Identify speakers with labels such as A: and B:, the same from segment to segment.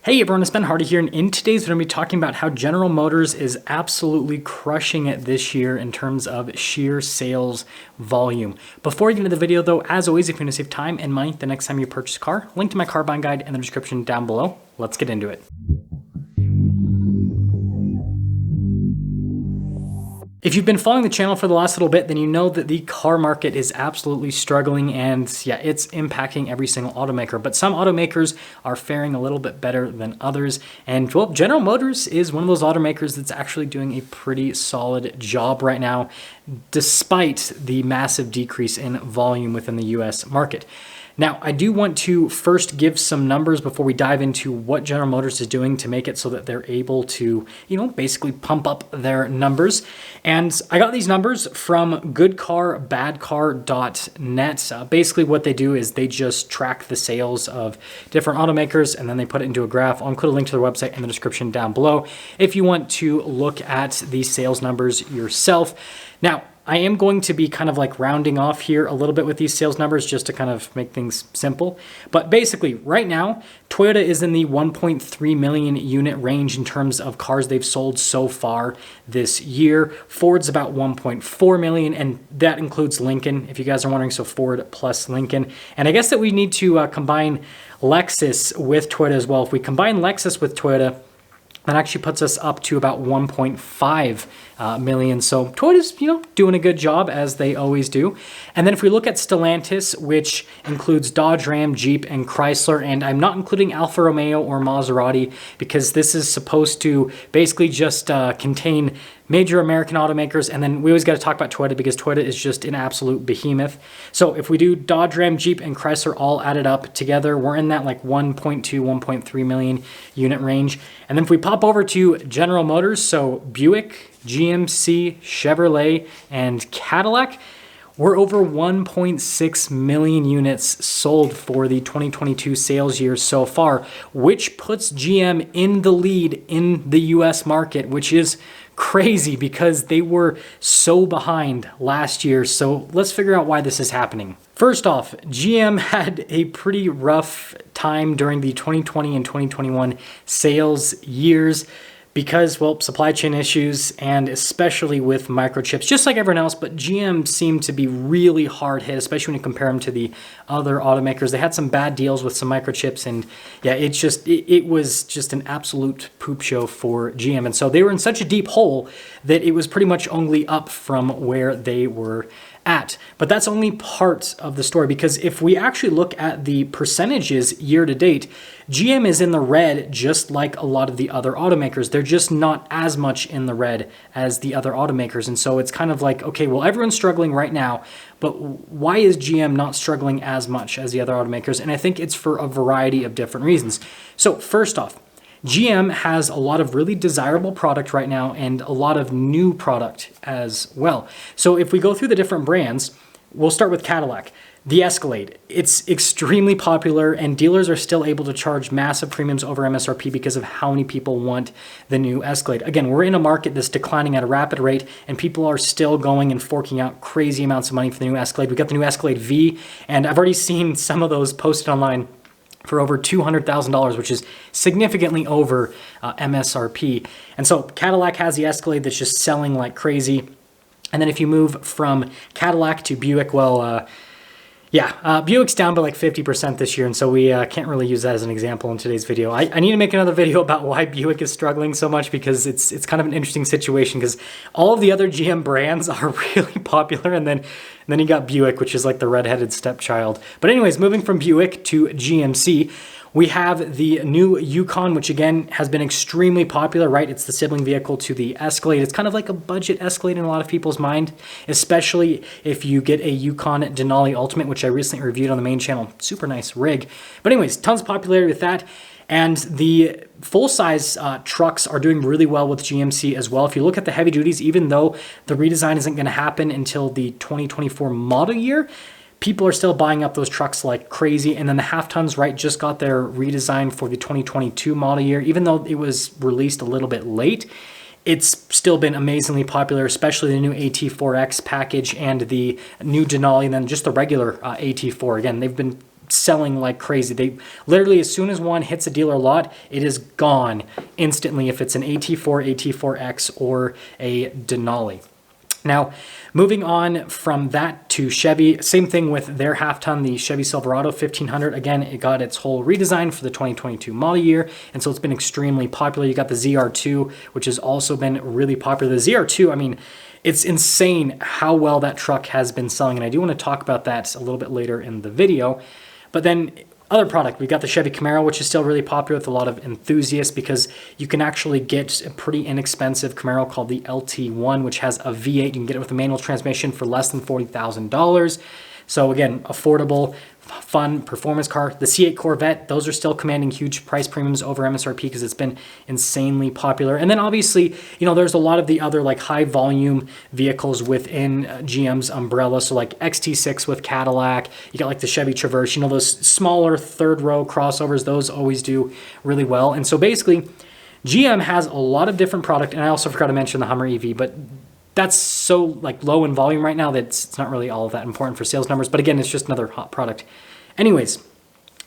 A: Hey everyone, it's Ben Hardy here, and in today's video, I'm going to be talking about how General Motors is absolutely crushing it this year in terms of sheer sales volume. Before we get into the video though, as always, if you want to save time and money the next time you purchase a car, link to my car buying guide in the description down below. Let's get into it. If you've been following the channel for the last little bit, then you know that the car market is absolutely struggling, and yeah, it's impacting every single automaker. But some automakers are faring a little bit better than others. And well, General Motors is one of those automakers that's actually doing a pretty solid job right now, despite the massive decrease in volume within the US market. Now, I do want to first give some numbers before we dive into what General Motors is doing to make it so that they're able to, basically pump up their numbers. And I got these numbers from goodcarbadcar.net. Basically, what they do is they just track the sales of different automakers, and then they put it into a graph. I'll include a link to their website in the description down below if you want to look at these sales numbers yourself. Now, I am going to be kind of like rounding off here a little bit with these sales numbers just to kind of make things simple. But basically, right now, Toyota is in the 1.3 million unit range in terms of cars they've sold so far this year. Ford's about 1.4 million, and that includes Lincoln, if you guys are wondering, so Ford plus Lincoln. And I guess that we need to combine Lexus with Toyota as well. If we combine Lexus with Toyota, that actually puts us up to about 1.5 million. So Toyota's, doing a good job, as they always do. And then if we look at Stellantis, which includes Dodge, Ram, Jeep, and Chrysler, and I'm not including Alfa Romeo or Maserati because this is supposed to basically just contain major American automakers. And then we always got to talk about Toyota because Toyota is just an absolute behemoth. So if we do Dodge, Ram, Jeep, and Chrysler all added up together, we're in that like 1.2, 1.3 million unit range. And then if we pop over to General Motors, so Buick, GMC, Chevrolet, and Cadillac, we're over 1.6 million units sold for the 2022 sales year so far, which puts GM in the lead in the US market, which is crazy because they were so behind last year. So let's figure out why this is happening. First off, GM had a pretty rough time during the 2020 and 2021 sales years because, well, supply chain issues, and especially with microchips, just like everyone else, but GM seemed to be really hard hit, especially when you compare them to the other automakers. They had some bad deals with some microchips, and yeah, it was just an absolute poop show for GM. And so they were in such a deep hole that it was pretty much only up from where they were at. But that's only part of the story, because if we actually look at the percentages year to date, GM is in the red just like a lot of the other automakers. They're just not as much in the red as the other automakers. And so it's kind of like, okay, well, everyone's struggling right now, but why is GM not struggling as much as the other automakers? And I think it's for a variety of different reasons. So first off, GM has a lot of really desirable product right now and a lot of new product as well. So if we go through the different brands, we'll start with Cadillac. The Escalade, it's extremely popular, and dealers are still able to charge massive premiums over MSRP because of how many people want the new Escalade. Again, we're in a market that's declining at a rapid rate, and people are still going and forking out crazy amounts of money for the new Escalade. We got the new Escalade V, and I've already seen some of those posted online for over $200,000, which is significantly over MSRP. And so Cadillac has the Escalade that's just selling like crazy. And then if you move from Cadillac to Buick, well, Buick's down by like 50% this year, and so we can't really use that as an example in today's video. I need to make another video about why Buick is struggling so much, because it's kind of an interesting situation, because all of the other GM brands are really popular, and then you got Buick, which is like the redheaded stepchild. But anyways, moving from Buick to GMC, we have the new Yukon, which again has been extremely popular, right? It's the sibling vehicle to the Escalade. It's kind of like a budget Escalade in a lot of people's mind, especially if you get a Yukon Denali Ultimate, which I recently reviewed on the main channel. Super nice rig. But anyways, tons of popularity with that. And the full-size trucks are doing really well with GMC as well. If you look at the heavy duties, even though the redesign isn't going to happen until the 2024 model year, people are still buying up those trucks like crazy. And then the half tons, right, just got their redesign for the 2022 model year. Even though it was released a little bit late, it's still been amazingly popular, especially the new AT4X package and the new Denali, and then just the regular AT4. Again, they've been selling like crazy. They literally, as soon as one hits a dealer lot, it is gone instantly if it's an AT4, AT4X, or a Denali. Now, moving on from that to Chevy, same thing with their half-ton, the Chevy Silverado 1500. Again, it got its whole redesign for the 2022 model year, and so it's been extremely popular. You got the ZR2, which has also been really popular. The ZR2, I mean, it's insane how well that truck has been selling, and I do want to talk about that a little bit later in the video. But then other product, we got the Chevy Camaro, which is still really popular with a lot of enthusiasts because you can actually get a pretty inexpensive Camaro called the LT1, which has a V8. You can get it with a manual transmission for less than $40,000. So again, affordable, fun performance car. The C8 Corvette, those are still commanding huge price premiums over MSRP because it's been insanely popular. And then obviously, you know, there's a lot of the other like high volume vehicles within GM's umbrella. So like XT6 with Cadillac, you got like the Chevy Traverse, you know, those smaller third row crossovers, those always do really well. And so basically GM has a lot of different product. And I also forgot to mention the Hummer EV, but that's so like low in volume right now that it's not really all that important for sales numbers. But again, it's just another hot product. Anyways,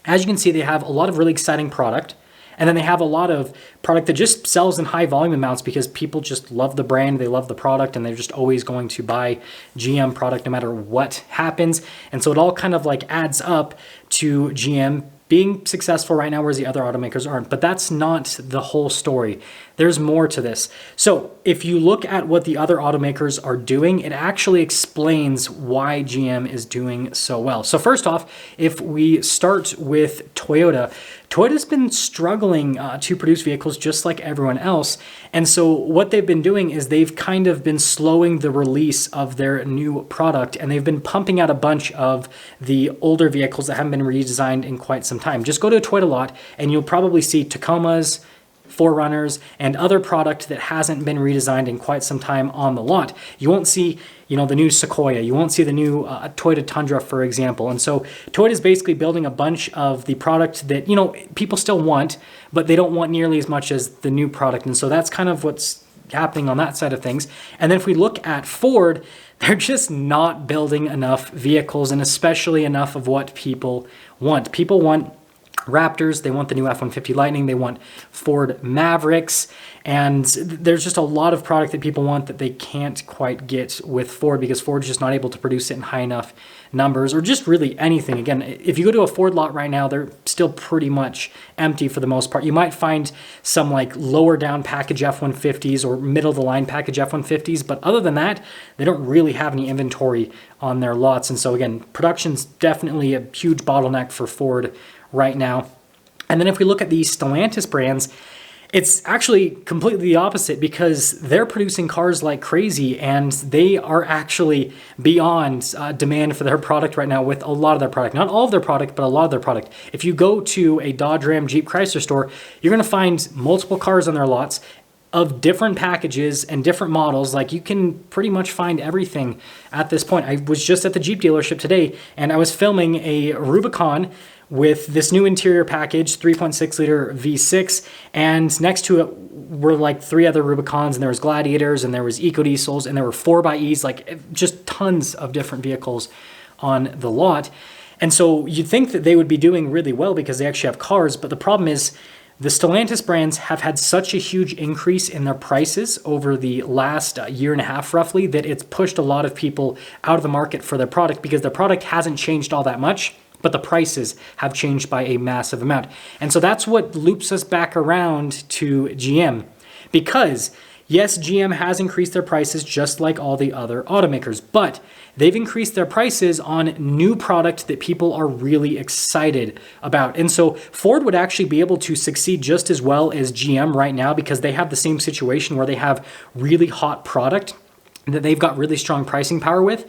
A: as you can see, they have a lot of really exciting product. And then they have a lot of product that just sells in high volume amounts because people just love the brand, they love the product, and they're just always going to buy GM product no matter what happens. And so it all kind of like adds up to GM being successful right now, whereas the other automakers aren't. But that's not the whole story. There's more to this. So if you look at what the other automakers are doing, it actually explains why GM is doing so well. So first off, if we start with Toyota, Toyota's been struggling to produce vehicles just like everyone else. And so what they've been doing is they've kind of been slowing the release of their new product, and they've been pumping out a bunch of the older vehicles that haven't been redesigned in quite some time. Just go to a Toyota lot and you'll probably see Tacomas, 4Runners, and other product that hasn't been redesigned in quite some time on the lot. You won't see, you know, the new Sequoia. You won't see the new Toyota Tundra, for example. And so Toyota is basically building a bunch of the product that, you know, people still want, but they don't want nearly as much as the new product. And so that's kind of what's happening on that side of things. And then if we look at Ford, they're just not building enough vehicles, and especially enough of what people want. People want Raptors, they want the new F-150 Lightning, they want Ford Mavericks, and there's just a lot of product that people want that they can't quite get with Ford because Ford's just not able to produce it in high enough numbers, or just really anything. Again, if you go to a Ford lot right now, they're still pretty much empty for the most part. You might find some like lower down package F-150s or middle of the line package F-150s, but other than that, they don't really have any inventory on their lots. And so again, production's definitely a huge bottleneck for Ford right now. And then if we look at the Stellantis brands, it's actually completely the opposite because they're producing cars like crazy, and they are actually beyond demand for their product right now with a lot of their product. Not all of their product, but a lot of their product. If you go to a Dodge, Ram, Jeep, Chrysler store, you're going to find multiple cars on their lots of different packages and different models. Like, you can pretty much find everything at this point. I was just at the Jeep dealership today, and I was filming a Rubicon with this new interior package, 3.6 liter V6, and next to it were like 3 other Rubicons, and there was Gladiators, and there was EcoDiesels, and there were 4xEs, like just tons of different vehicles on the lot. And so you'd think that they would be doing really well because they actually have cars, but the problem is the Stellantis brands have had such a huge increase in their prices over the last year and a half roughly that it's pushed a lot of people out of the market for their product because their product hasn't changed all that much, but the prices have changed by a massive amount. And so that's what loops us back around to GM, because yes, GM has increased their prices just like all the other automakers, but they've increased their prices on new product that people are really excited about. And so Ford would actually be able to succeed just as well as GM right now because they have the same situation where they have really hot product that they've got really strong pricing power with,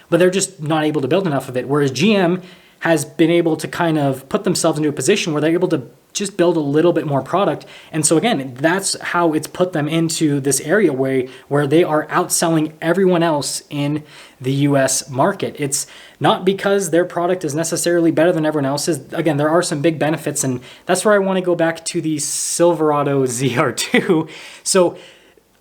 A: but they're just not able to build enough of it. Whereas GM has been able to kind of put themselves into a position where they're able to just build a little bit more product. And so again, that's how it's put them into this area where they are outselling everyone else in the US market. It's not because their product is necessarily better than everyone else's. Again, there are some big benefits, and that's where I want to go back to the Silverado ZR2. So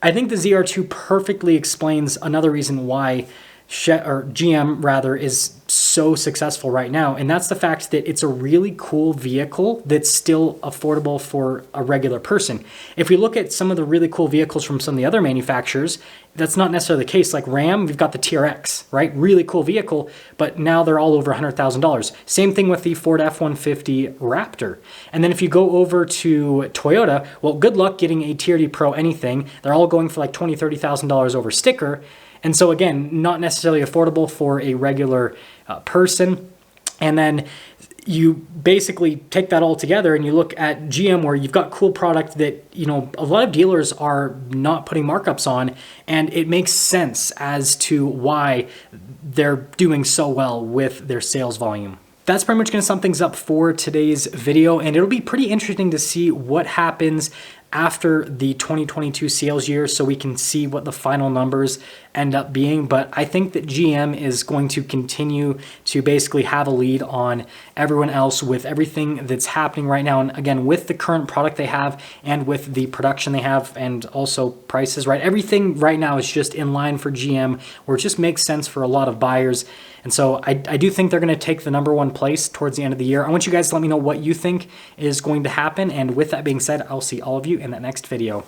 A: I think the ZR2 perfectly explains another reason why GM rather is so successful right now, and that's the fact that it's a really cool vehicle that's still affordable for a regular person. If we look at some of the really cool vehicles from some of the other manufacturers, that's not necessarily the case. Like Ram, we've got the TRX, right? Really cool vehicle, but now they're all over $100,000. Same thing with the Ford F-150 Raptor. And then if you go over to Toyota, well, good luck getting a TRD Pro anything. They're all going for like $20,000, $30,000 over sticker. And so again, not necessarily affordable for a regular person. And then you basically take that all together and you look at GM, where you've got cool product that, you know, a lot of dealers are not putting markups on, and it makes sense as to why they're doing so well with their sales volume. That's pretty much going to sum things up for today's video, and it'll be pretty interesting to see what happens after the 2022 sales year, so we can see what the final numbers end up being. But I think that GM is going to continue to basically have a lead on everyone else with everything that's happening right now. And again, with the current product they have and with the production they have, and also prices, right? Everything right now is just in line for GM, where it just makes sense for a lot of buyers. And so I do think they're going to take the #1 place towards the end of the year. I want you guys to let me know what you think is going to happen. And with that being said, I'll see all of you in that next video.